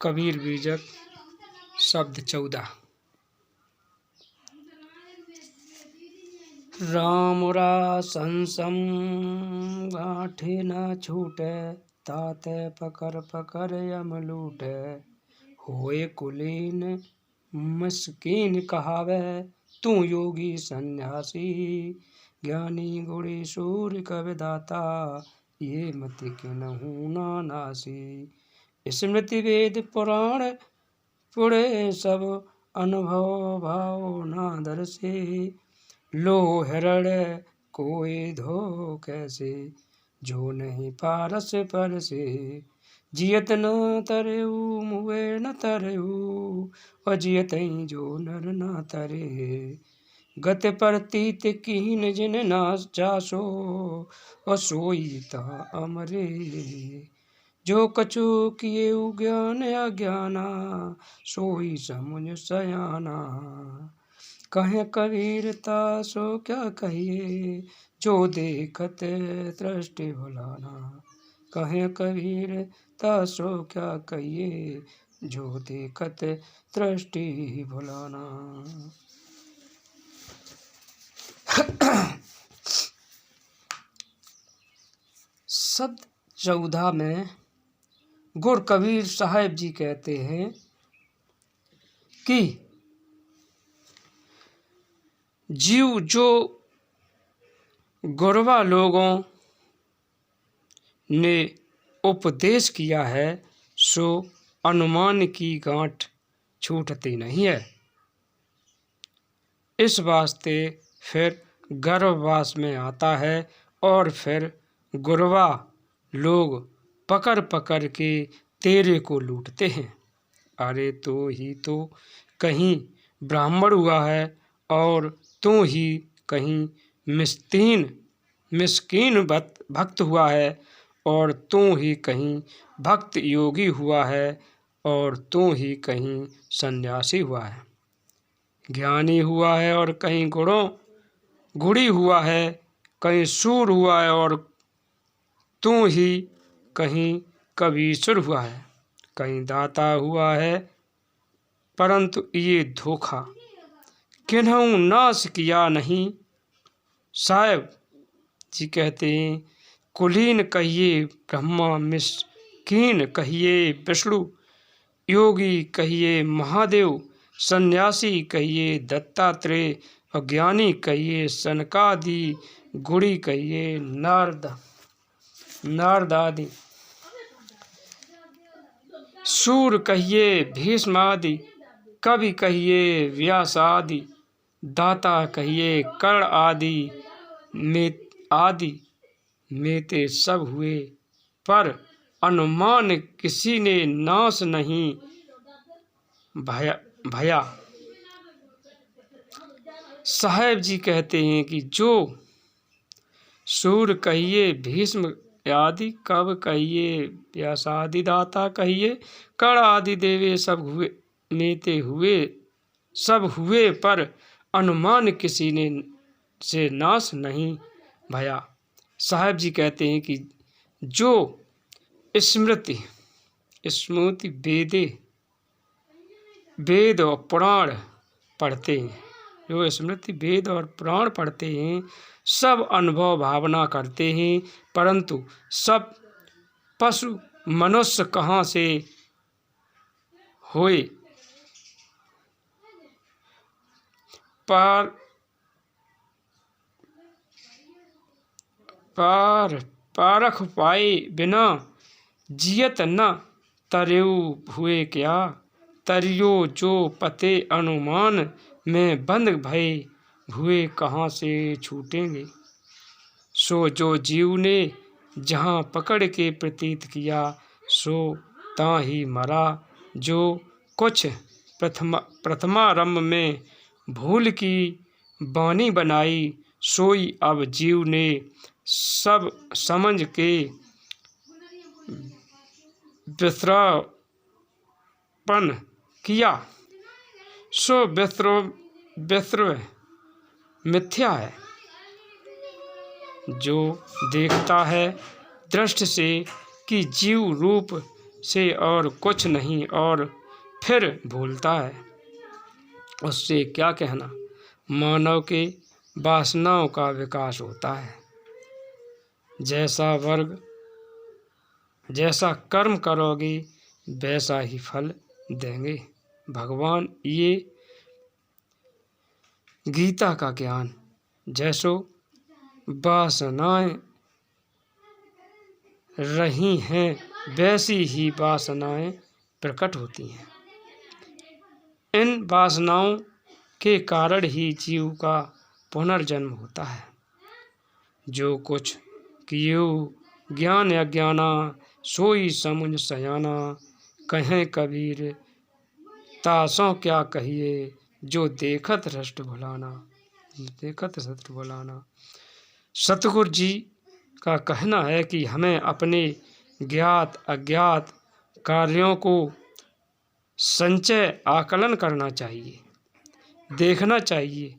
कबीर बीजक शब्द 14। राम रासंसम गांठे न छूटे, ताते पकर पकर यम लूटे। होए कुलीन मस्कीन कहावे, तू योगी सन्यासी। ज्ञानी गुणी सूर कविदाता, ये मति किन्हु ना नासी। स्मृति वेद पुराण पुढ़े, सब अनुभव भाव नादर से। लो हृदय कोई धो कैसे, जो नहीं पारस पर से। जियत न तरऊ मुए न तरऊ, अजियत जो नर न तरे। गत प्रतीत कीन जिन ना जासो, असोई ता अमरे। जो कछु किए ज्ञान अज्ञाना, सोई समुझ सयाना। कहे कबीर तासो क्या कहिए, जो देखत दृष्टि भुलाना। कहे कबीर तासो क्या कहिए, जो देखत दृष्टि भुलाना। शब्द 14 में गुरु कबीर साहब जी कहते हैं कि जीव जो गुरवा लोगों ने उपदेश किया है, सो अनुमान की गांठ छूटती नहीं है। इस वास्ते फिर गर्भवास में आता है और फिर गुरवा लोग पकड़ पकड़ के तेरे को लूटते हैं। अरे तो ही तो कहीं ब्राह्मण हुआ है, और तू ही कहीं मिस्कीन भक्त हुआ है, और तू ही कहीं भक्त योगी हुआ है, और तू ही कहीं सन्यासी हुआ है। ज्ञानी हुआ है और कहीं गुड़ी हुआ है, कहीं सूर हुआ है, और तू ही कहीं कबीर हुआ है। कहीं दाता हुआ है, परंतु ये धोखा किन्हु नाश किया नहीं। साहब जी कहते हैं, कुलीन कहिए ब्रह्मा, मिस्कीन कहिए विष्णु, योगी कहिए महादेव, सन्यासी कहिए दत्तात्रेय, और ज्ञानी कहिए सनकादि, गुड़ी कहिए नारद आदि, सूर कहिए भीष्म आदि, कवि कहिए व्यास आदि, दाता कहिए कर्ण आदि, मेते सब हुए, पर अनुमान किसी ने नाश नहीं भया। साहब जी कहते हैं कि जो सूर कहिए भीष्म आदि, कव कहिए व्यास आदि, दाता कहिए कर्ण आदि देवे, सब हुए मेते हुए, सब हुए, पर अनुमान किसी ने से नाश नहीं भया। साहब जी कहते हैं कि जो स्मृति वेद और पुराण पढ़ते हैं, जो स्मृति वेद और पुराण पढ़ते हैं, सब अनुभव भावना करते हैं, परंतु सब पशु मनुष्य कहाँ से होए। पारख पाए बिना, जियत न तरेऊ हुए क्या। तरियो जो पते अनुमान में बंद भये, हुए कहाँ से छूटेंगे। सो जो जीव ने जहाँ पकड़ के प्रतीत किया, सो ता ही मरा। जो कुछ प्रथमारंभ में भूल की बानी बनाई, सोई अब जीव ने सब समझ के विस्तापन किया। सो विस्तार मिथ्या है। जो देखता है दृष्टि से कि जीव रूप से और कुछ नहीं और फिर भूलता है, उससे क्या कहना। मानव के वासनाओं का विकास होता है। जैसा कर्म करोगे वैसा ही फल देंगे। भगवान ये गीता का ज्ञान, जैसो वासनाएं रही हैं वैसी ही वासनाएं प्रकट होती हैं। इन वासनाओं के कारण ही जीव का पुनर्जन्म होता है। जो कुछ कियो ज्ञान अज्ञाना सोई समुझ सयाना, कहें कबीर तासों क्या कहिए, जो देखत हृष्ट भुलाना। सतगुरु जी का कहना है कि हमें अपने ज्ञात अज्ञात कार्यों को संचय आकलन करना चाहिए, देखना चाहिए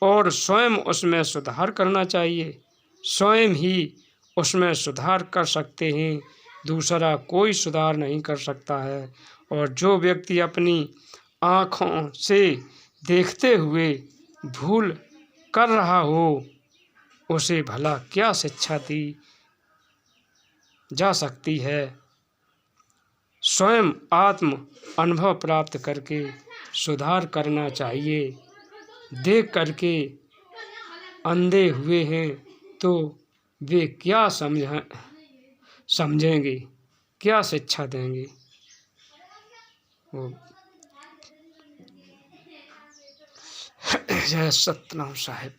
और स्वयं उसमें सुधार करना चाहिए। स्वयं ही उसमें सुधार कर सकते हैं, दूसरा कोई सुधार नहीं कर सकता है। और जो व्यक्ति अपनी आँखों से देखते हुए भूल कर रहा हो, उसे भला क्या शिक्षा दी जा सकती है। स्वयं आत्म अनुभव प्राप्त करके सुधार करना चाहिए। देख करके अंधे हुए हैं तो वे क्या समझेंगे, क्या शिक्षा देंगे। जय सतनाम साहिब।